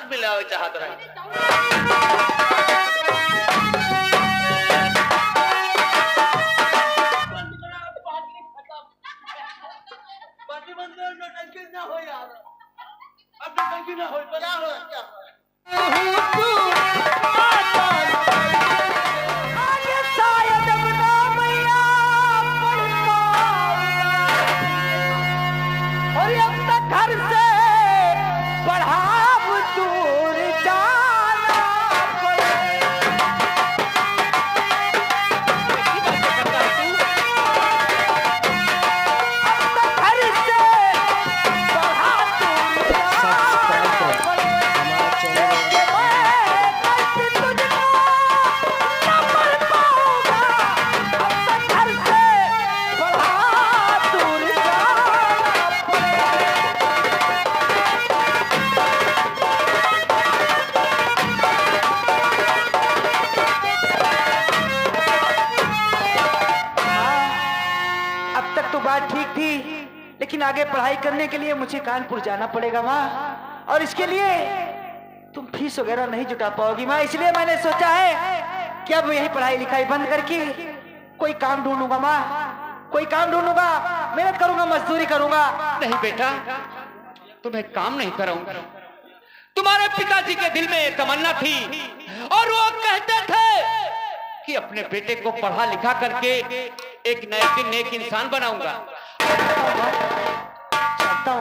हाथ मिलावे चाहत रहे। ना हो यार, अब टंकी ना हो, क्या हो क्या घर से बढ़ाव दूर जाना पड़े। घर से बढ़ा दूर जाना पड़े। तुझको न पढ़ पाऊंगा, अब घर से बढ़ा दूर जाना पड़े। बात ठीक थी, लेकिन आगे पढ़ाई करने के लिए मुझे कानपुर जाना पड़ेगा माँ, और इसके लिए तुम फीस वगैरह नहीं जुटा पाओगी माँ। इसलिए मैंने सोचा है कि अब यही पढ़ाई लिखाई बंद करके कोई काम ढूंढूंगा माँ, कोई काम ढूंढूंगा, मेहनत करूंगा, मजदूरी करूंगा। नहीं बेटा, तुम्हें काम नहीं कराऊंगा। तुम्हारे पिताजी के दिल में एक तमन्ना थी और वो कहते थे कि अपने बेटे को पढ़ा लिखा करके एक नेक इंसान बनाऊंगा,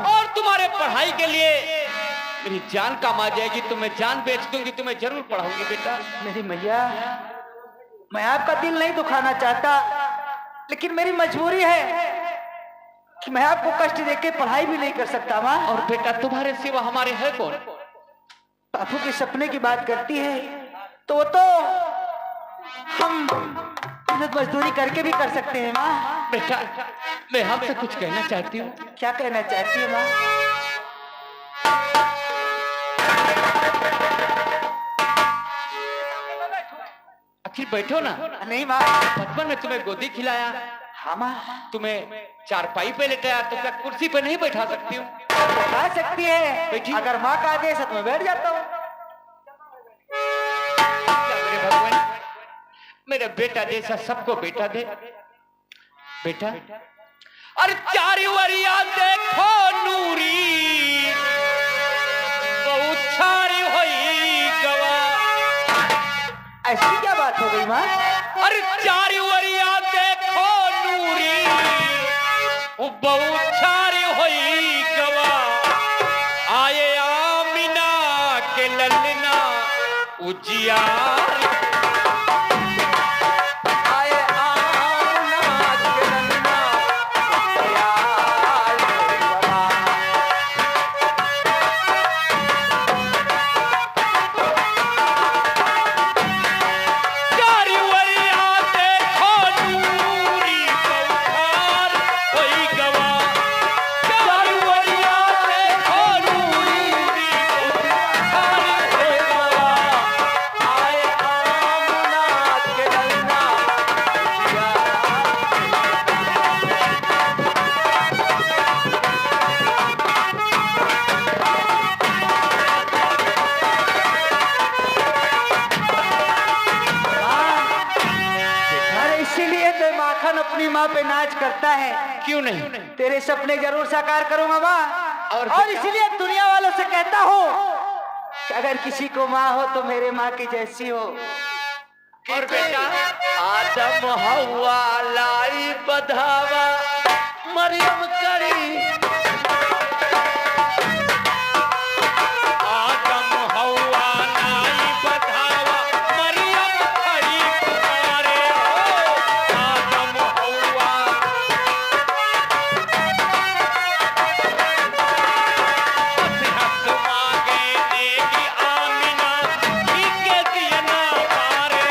और तुम्हारे पढ़ाई के लिए मेरी जान काम आ जाएगी। तुम्हें जान बेच दूंगी, तुम्हें जरूर पढ़ाऊंगी बेटा। मेरी मैया, मैं आपका दिल नहीं दुखाना चाहता, लेकिन मेरी मजबूरी है कि मैं आपको कष्ट देके पढ़ाई भी नहीं कर सकता माँ। और बेटा, तुम्हारे सिवा हमारे है कौन? बापू के सपने की बात करती है तो वो तो हम मेहनत मजदूरी करके भी कर सकते हैं माँ। बेटा, मैं आपसे कुछ कहना चाहती हूँ। क्या कहना चाहती है माँ? आखिर बैठो ना। नहीं माँ, बचपन में तुम्हें गोदी खिलाया, हाँ माँ, तुम्हें चारपाई पे लेटाया, तो क्या कुर्सी पे नहीं बैठा सकती हूँ? बैठा सकती है, बैठी। अगर माँ का आदेश है तो मैं बैठ जाता हूँ। मेरे भगवान, मेरे बेटा जैसा सबको बेटा दे। बेटा, अरे चारी वरिया देखो नूरी, बहुत छारी हुई गवा। ऐसी क्या बात हो गई माँ? अरे चारी वरिया देखो नूरी, वो बहुत छारी हुई गवा। आए आमिना के ललना उजियार, अपनी माँ पे नाच करता है। क्यों नहीं? तेरे सपने जरूर साकार करूंगा माँ, और इसलिए दुनिया वालों से कहता हूँ कि अगर किसी को माँ हो तो मेरे माँ की जैसी हो। और बेटा, आदम हवा लाई बधावा, मरियम करी, आदम हवा लाई बधावा, मरियम करी पुकारे। आदम हवा हंस मांगे देगी आमिना, ठीक है दिया ना पारे।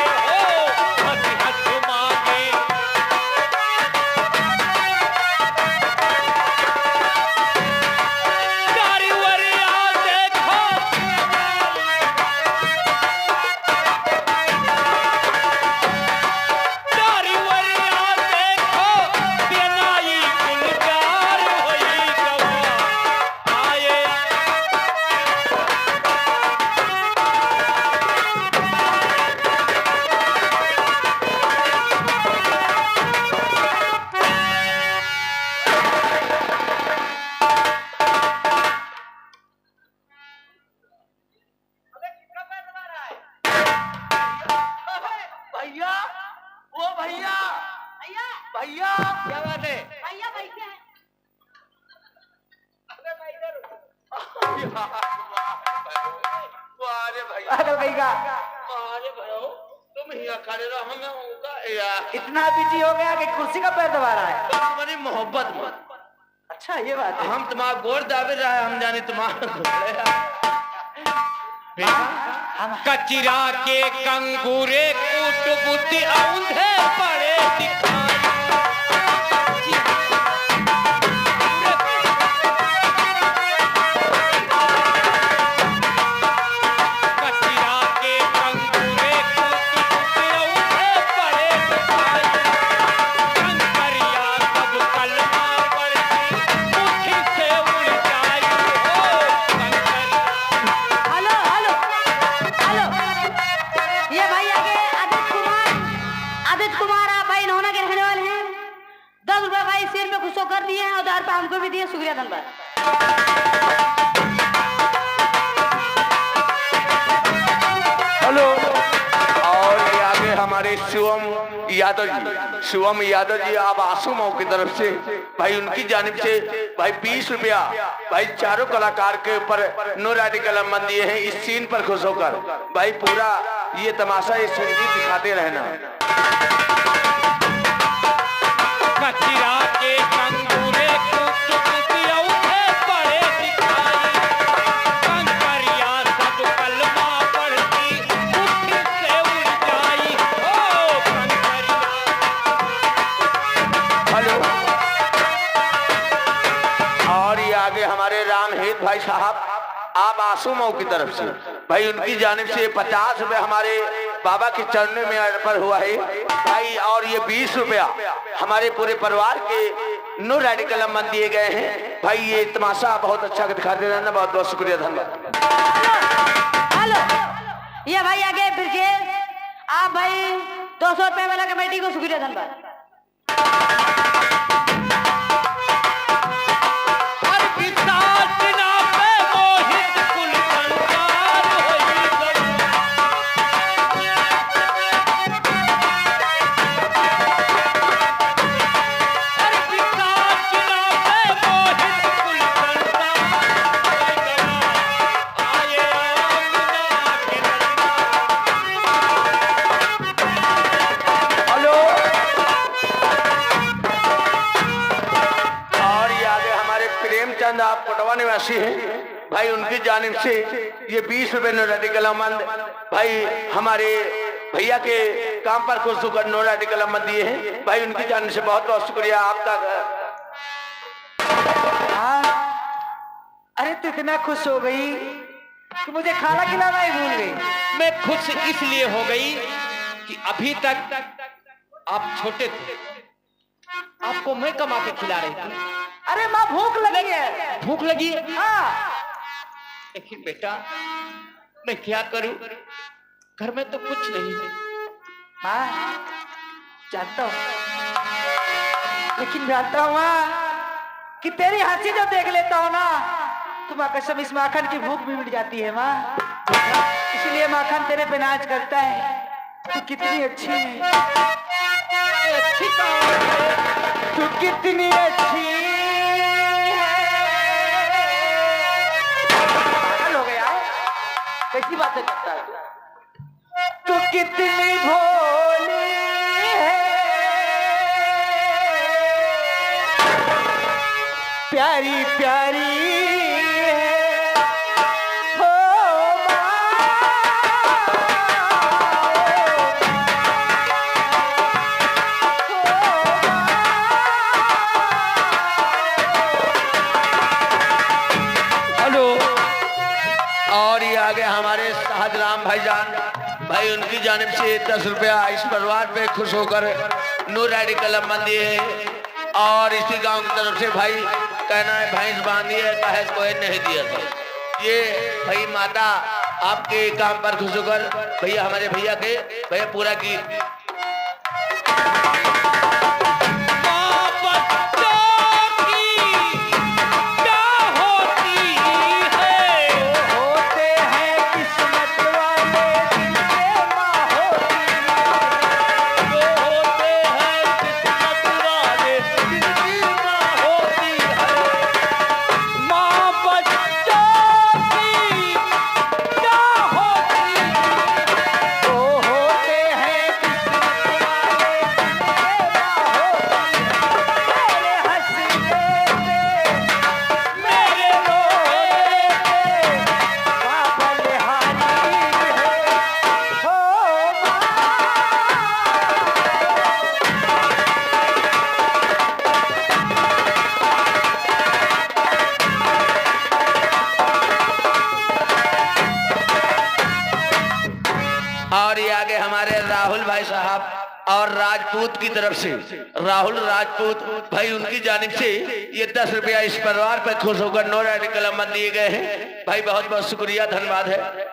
हंस मांगे भैया, ओ भैया, भैया भैया, क्या बात है? भैया बैठे हैं। अरे भैया, पागल कहीं का अरे भैया, तुम यहाँ खड़े रहो, हमें उनका यार इतना बिजी हो गया कि कुर्सी का पैर दबा रहा है। तुम्हारी मोहब्बत में अच्छा ये बात है। हम तुम्हारा गोर दावे रहे, हम जाने तुम्हारा कचरा के कंगूरे कूट बुद्धि औंधे पड़े दिखाई। कचरा के कंगूरे कूट बुद्धि औंधे पड़े दिखाई। कंकरिया सब कलमा पड़ती मुट्ठी से उड़ जाई। हो कंकरिया हेलो हेलो हेलो, ये भाई आगे आदित्य कुमार आप भाई नौना के रहने वाले हैं। 10 रुपए भाई सिर पे खुश कर दिए हैं और 10 रुपए हमको भी दिए, शुक्रिया धन्यवाद। हेलो। और ये आगे हमारे शिवम यादव जी आप आंसू मऊ की तरफ से भाई उनकी जानिब से भाई 20 रुपया भाई चारों कलाकार के ऊपर नो रेडिकल अमन दिए हैं इस सीन पर खुश होकर। भाई पूरा ये तमाशा ये संगीत दिखाते रहना। कचरा के कंगूरे कूट बुद्धि औंधे पड़े दिखाई। कंकरिया सब कलमा पड़ती मुट्ठी से उड़ जाई। हो कंकरिया हेलो। और ये आगे हमारे रामहित भाई साहब आप आंसू मऊ की तरफ से भाई उनकी जानिब से 50 रुपए हमारे बाबा के चरणों में अर्पण हुआ है भाई। और ये 20 रुपया हमारे पूरे परिवार के नो रेडिकल अमन दिए गए हैं भाई। ये तमाशा बहुत अच्छा दिखाते रहना, बहुत बहुत शुक्रिया धन्यवाद। हेलो, ये भाई आगे ब्रिजेश आप भाई 200 रुपए वाला कमेटी को शुक्रिया धन्यवाद। हर पिशाच ना पे मोहित कुल संसार होई गई। हर पिशाच ना पे मोहित कुल संसार होई गई। आए आमना के हेलो। और ये आगे हमारे प्रेमचंद आप कोटवा निवासी हैं भाई उनकी जानिब से ये 20 रुपए नो रेडिकल अमन भाई हमारे भैया के काम पर खुश होकर नो रेडिकल अमन दिए हैं भाई। उनकी जानिब से बहुत बहुत शुक्रिया आपका। हाँ? अरे तू इतना खुश हो गई कि मुझे खाना खिलाना ही भूल गई। मैं खुश इसलिए हो गई कि अभी तक आप छोटे थे, आपको मैं कमा के खिला रही थी। अरे माँ भूख लगी है। भूख लगी है, हाँ लेकिन बेटा मैं क्या करूं, घर में तो कुछ नहीं है। माँ जानता हूँ, लेकिन जानता हूँ माँ कि तेरी हंसी जब देख लेता हूँ ना तो माँ कसम इस माखन की भूख भी मिट जाती है माँ। इसलिए माखन तेरे पे नाच करता है। तू कितनी अच्छी है, अच्छी कहां है? तू कितनी अच्छी है। पागल हो गया, कैसी बातें करता है तू कितनी भोली है, प्यारी प्यारी है हो हेलो। और ये आगे हमारे शाहजराम भाईजान भाई उनकी जानिब से 10 रुपया इस परिवार पे खुश होकर नो रेडिकल अमन दिए हैं। और इसी गांव की तरफ से भाई कहना है भैंस बांधी है कहे कोई नहीं दिया था। ये भाई माता आपके काम पर खुश होकर भैया हमारे भैया के भैया पूरा की माँ बच्चों की क्या होती है? होते हैं किस्मत वाले जिनके माँ होती है। भाई साहब और राजपूत की तरफ से राहुल राजपूत भाई उनकी जानिब से ये 10 रुपया इस परिवार पे खुश होकर नो राइड कलम बंद दिए गए हैं। भाई बहुत बहुत शुक्रिया, धन्यवाद है।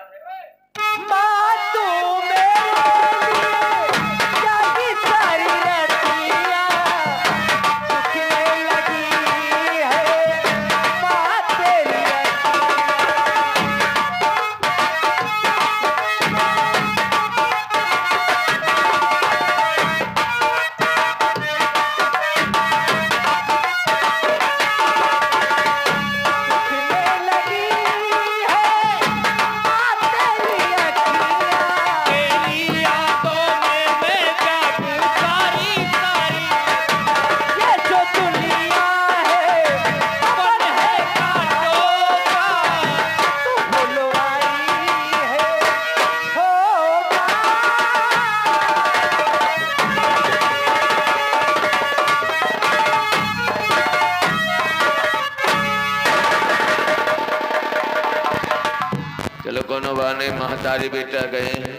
चलो कोनो बहाने महतारी बेटा गए हैं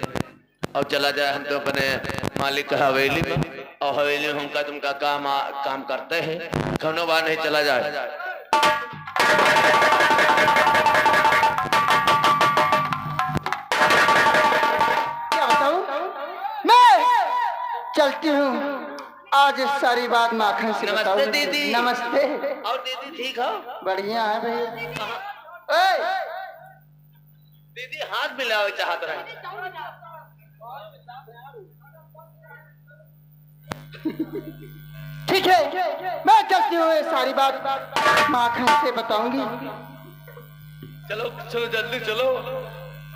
और चला जाए हम तो अपने मालिक का हवेली में और हवेली में हमका तुमका काम करते हैं। कोनो बहाने चला जाए। क्या बताऊं? मैं चलती हूँ, आज सारी बात माखन से नमस्ते बताऊं। दीदी। नमस्ते। और दीदी ठीक हो? बढ़िया है भैया। दीदी हाथ मिलाओ चाहत रहे। ठीक है, मैं चलती हूँ, ये सारी बात माखन से बताऊंगी। चलो चलो जल्दी चलो।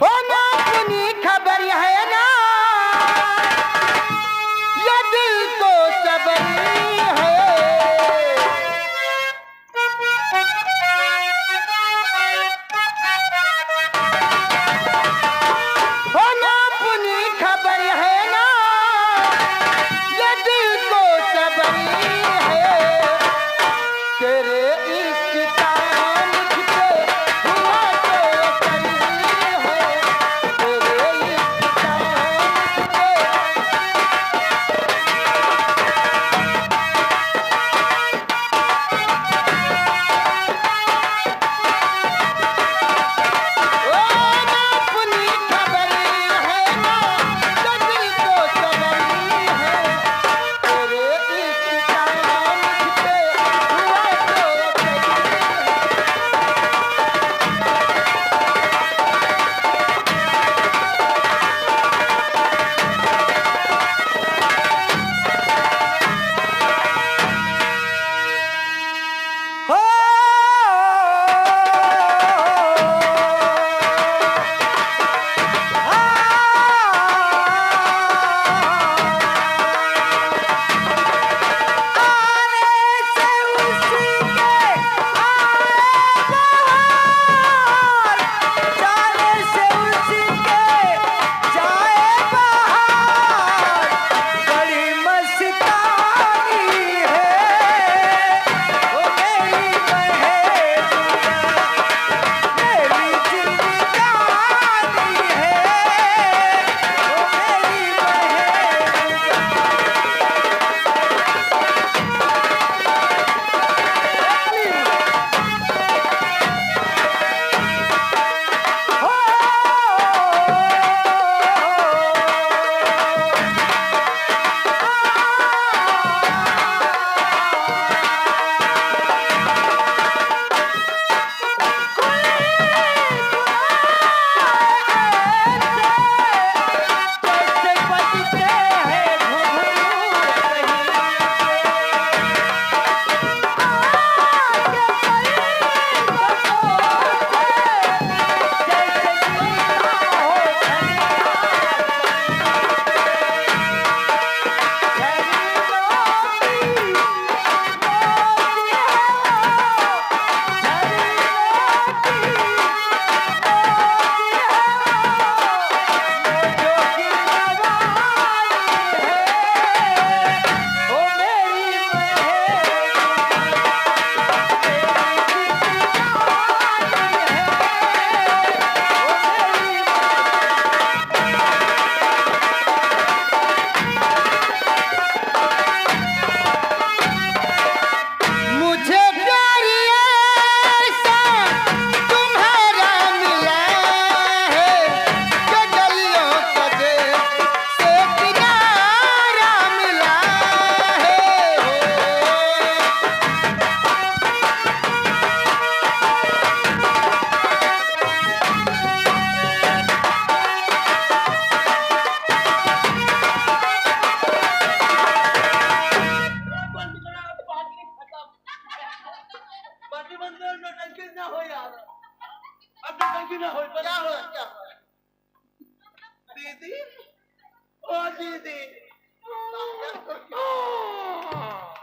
हो ना अपनी खबर है ना, ये दिल को सबर है। हो ना अपनी खबर है ना, ये दिल को सबर है। तेरे इश्क का मुझ पे हुआ तो असर है। तेरे इश्क का मुझ पे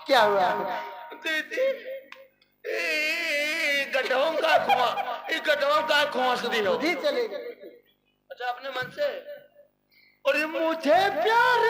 क्या हुआ? दीदी गड्ढों का कुआं, इस गड्ढों का कुआं से दी हो जी चलेगा। अच्छा अपने मन से। और ये मुझे प्यार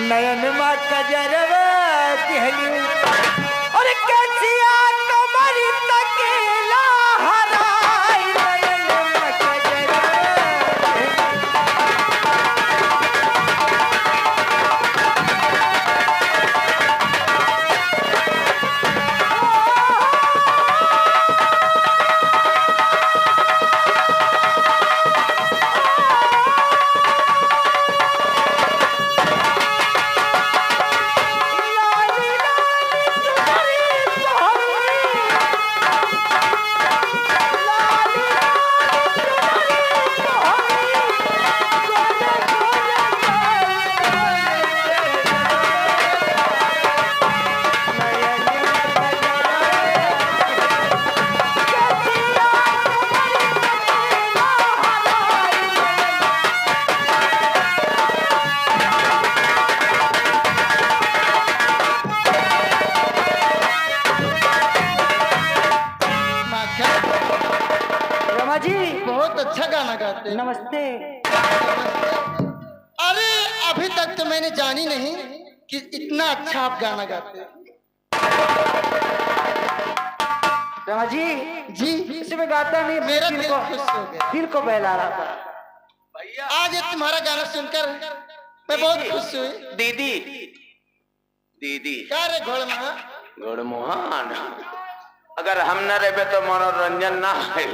नयन मा कजरवा कहलू और कैसिया तुम्हारी तकेला हराई नयन मा कजरवा। बहुत अच्छा गाना गाते हैं। नमस्ते। अरे अभी तक तो मैंने जानी नहीं कि इतना अच्छा आप गाना गाते हैं। रमा जी जी इसमें गाता नहीं, मेरा दिल खुश हो गया, दिल को बहला रहा था। भैया आज ये तुम्हारा गाना सुनकर मैं बहुत खुश हुई। दीदी दीदी क्या रे घोड़मा? गुड़मुहान अगर हम न रहे तो मनोरंजन ना है।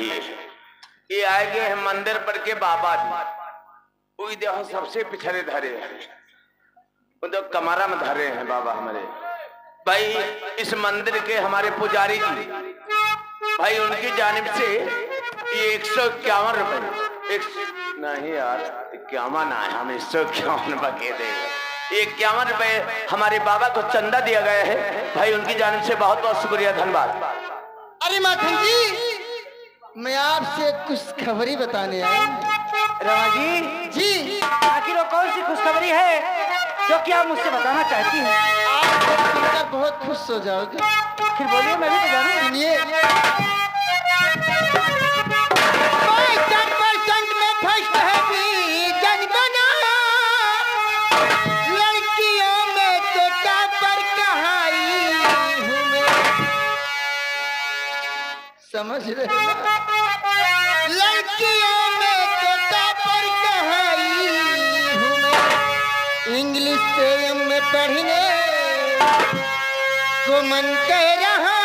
ये आएंगे हैं मंदिर पर के बाबा जी, वही देखो सबसे पिछड़े धरे हैं, वो तो कमरा में धरे हैं बाबा हमारे। भाई इस मंदिर के हमारे पुजारी जी भाई उनकी जानिब से ये 151 रुपए नहीं यार 51 आए, हम 151 बके देंगे। 51 रुपए हमारे बाबा को चंदा दिया गया है भाई, उनकी जानिब से बहुत बहुत शुक्रिया धन्यवाद। अरे माखन जी मैं आपसे कुछ खबरी बताने आई। रमा जी जी आखिर वो कौन सी खुशखबरी है जो कि आप मुझसे बताना चाहती हैं? आप सुनकर बहुत खुश हो जाओगे। फिर बोलिए, मैं भी तो जानूं। सुनिए। 5% में फर्स्ट है जन बना, लड़कियों में तो टॉपर कहाई हूँ मैं। समझ रहे ना? लड़कियों में तो टॉपर कहाई हूँ मैं। इंग्लिश से में पढ़ने को मन कह रहा